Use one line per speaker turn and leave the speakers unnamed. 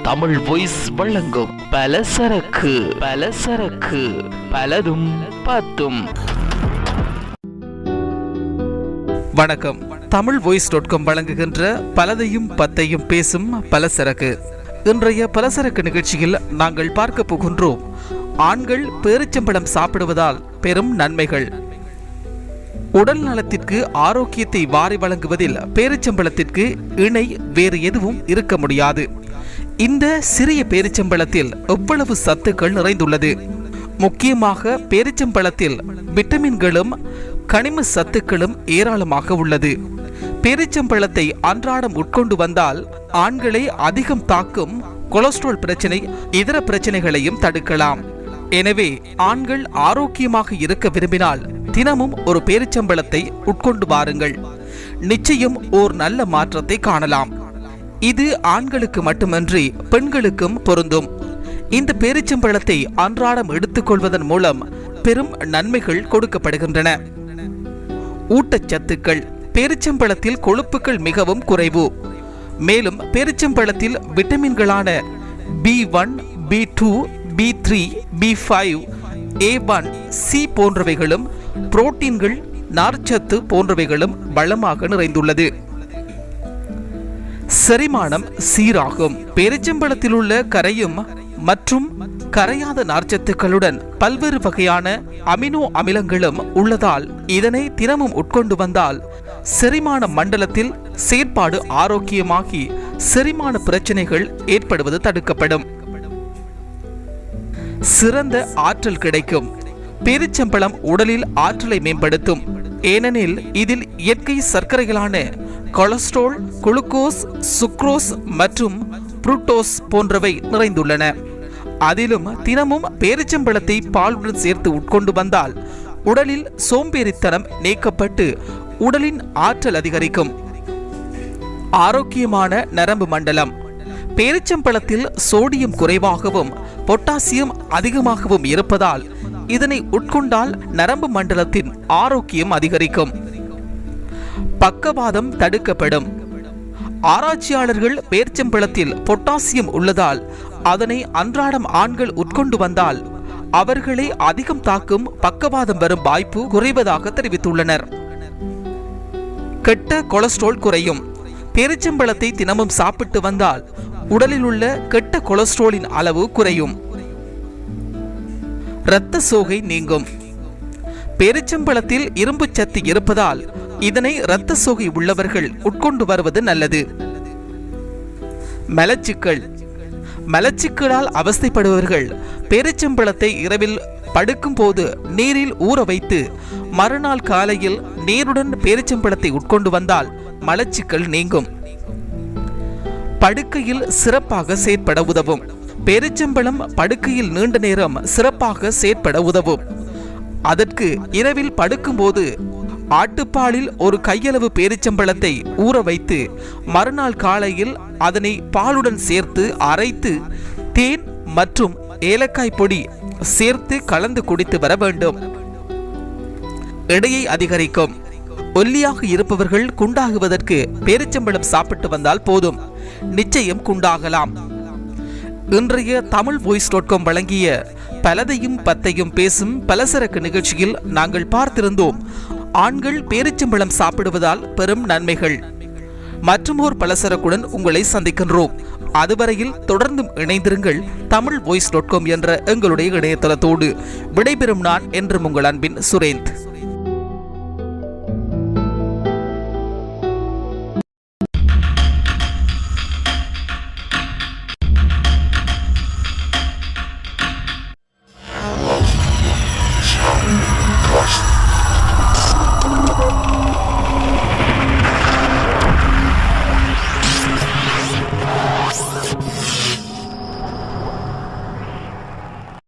Tamil voice வழங்கும் பலசரக்கு பலதும் பத்தும்.
வணக்கம். தமிழ் voice.com வழங்குகின்ற பலதையும் பத்தையும் பேசும் பலசரக்கு. இன்றைய பலசரக்கு நிகழ்ச்சியில் நாங்கள் பார்க்க போகின்றோம் ஆண்கள் பேரிச்சம்பழம் சாப்பிடுவதால் பெரும் நன்மைகள். உடல் நலத்திற்கு ஆரோக்கியத்தை வாரி வழங்குவதில் பேரிச்சம்பழத்திற்கு இணை வேறு எதுவும் இருக்க முடியாது. இந்த சிறிய பேரிச்சம்பழத்தில் எவ்வளவு சத்துக்கள் நிறைந்துள்ளது. முக்கியமாக பேரிச்சம்பழத்தில் விட்டமின்களும் கனிம சத்துக்களும் ஏராளமாக உள்ளது. பேரிச்சம்பழத்தை அன்றாடம் உட்கொண்டு வந்தால் ஆண்களை அதிகம் தாக்கும் கொலஸ்ட்ரால் பிரச்சனை, இதர பிரச்சனைகளையும் தடுக்கலாம். எனவே ஆண்கள் ஆரோக்கியமாக இருக்க விரும்பினால் தினமும் ஒரு பேரிச்சம்பழத்தை உட்கொண்டு வாருங்கள். நிச்சயம் ஓர் நல்ல மாற்றத்தை காணலாம். இது ஆண்களுக்கு மட்டுமன்றி பெண்களுக்கும் பொருந்தும். இந்த பேரிச்சம்பழத்தை அன்றாடம் எடுத்துக்கொள்வதன் மூலம் பெரும் நன்மைகள் கொடுக்கப்படுகின்றன. ஊட்டச்சத்துக்கள். பேரிச்சம்பழத்தில் கொழுப்புகள் மிகவும் குறைவு. மேலும் பேரிச்சம்பழத்தில் விட்டமின்களான B1, B2, B3, B5, A1, C போன்றவைகளும் புரோட்டீன்கள், நார்ச்சத்து போன்றவைகளும் வளமாக நிறைந்துள்ளது. செரிமானம் சீராகும். பேரிச்சம்பழத்தில் உள்ள கரையும் மற்றும் கரையாத நார்ச்சத்துக்களுடன் பல்வேறு வகையான அமினோ அமிலங்களும் உள்ளதால் இதனை தினமும் உட்கொண்டு வந்தால் செரிமான மண்டலத்தில் செயற்பாடு ஆரோக்கியமாகி செரிமான பிரச்சனைகள் ஏற்படுவது தடுக்கப்படும். சிறந்த ஆற்றல் கிடைக்கும். பேரிச்சம்பழம் உடலில் ஆற்றலை மேம்படுத்தும். ஏனெனில் இதில் இயற்கை சர்க்கரைகளான கொலஸ்ட்ரால், குளுக்கோஸ், சுக்ரோஸ் மற்றும் புரூட்டோஸ் போன்றவை நிறைந்துள்ளன. அதிலும் தினமும் பேரிச்சம்பழத்தை பாலுடன் சேர்த்து உட்கொண்டு வந்தால் உடலில் சோம்பேறித்தனம் நீக்கப்பட்டு உடலின் ஆற்றல் அதிகரிக்கும். ஆரோக்கியமான நரம்பு மண்டலம். பேரிச்சம்பழத்தில் சோடியம் குறைவாகவும் பொட்டாசியம் அதிகமாகவும் இருப்பதால் இதனை உட்கொண்டால் நரம்பு மண்டலத்தின் ஆரோக்கியம் அதிகரிக்கும். பக்கவாதம் தடுக்கப்படும். ஆராய்ச்சியாளர்கள் பேரிச்சம்பழத்தில் பொட்டாசியம் உள்ளதால் அதனை அன்றாடம் ஆண்கள் உட்கொண்டு வந்தால் அவர்களை அதிகம் தாக்கும் பக்கவாதம் வரும் வாய்ப்பு குறைவதாக தெரிவித்துள்ளனர். கெட்ட கொலஸ்ட்ரால் குறையும். பேரிச்சம்பழத்தை தினமும் சாப்பிட்டு வந்தால் உடலில் உள்ள கெட்ட கொலஸ்ட்ராலின் அளவு குறையும். இரத்த சோகை நீங்கும். பேரிச்சம்பழத்தில் இரும்பு சத்து இருப்பதால் இதனை இரத்த சோகை உள்ளவர்கள் உட்கொண்டு வருவது நல்லது. மலச்சிக்கல். மலச்சிக்கலால் அவஸ்தைப்படுபவர்கள் பேரிச்சம்பழத்தை இரவில் படுக்கும் போது நீரில் ஊற வைத்து மறுநாள் காலையில் நீருடன் பேரிச்சம்பழத்தை உட்கொண்டு வந்தால் மலச்சிக்கல் நீங்கும். படுக்கையில் சிறப்பாக செயற்பட உதவும். பேரிச்சம்பழம் படுக்கையில் நீண்ட நேரம் சிறப்பாக செயற்பட உதவும். அதற்கு இரவில் படுக்கும்போது ஆட்டுப்பாலில் ஒரு கையளவு பேரிச்சம்பழத்தை ஊற வைத்து மறுநாள் காலையில் அதனை பாலுடன் சேர்த்து அரைத்து தேன் மற்றும் ஏலக்காய் பொடி சேர்த்து கலந்து குடித்து வர வேண்டும். எடையை அதிகரிக்கும். ஒல்லியாக இருப்பவர்கள் குண்டாகுவதற்கு பேரிச்சம்பழம் சாப்பிட்டு வந்தால் போதும், நிச்சயம் குண்டாகலாம். இன்றைய தமிழ் voice.com வழங்கிய பலதையும் பத்தையும் பேசும் பலசரக்கு நிகழ்ச்சியில் நாங்கள் பார்த்திருந்தோம் ஆண்கள் பேரிச்சம்பழம் சாப்பிடுவதால் பெரும் நன்மைகள். மற்றுமோர் பலசரக்குடன் உங்களை சந்திக்கின்றோம். அதுவரையில் தொடர்ந்தும் இணைந்திருங்கள் தமிழ் voice.com என்ற எங்களுடைய இணையதளத்தோடு. விடைபெறும் நான் என்றும் உங்கள் அன்பின் சுரேந்த்.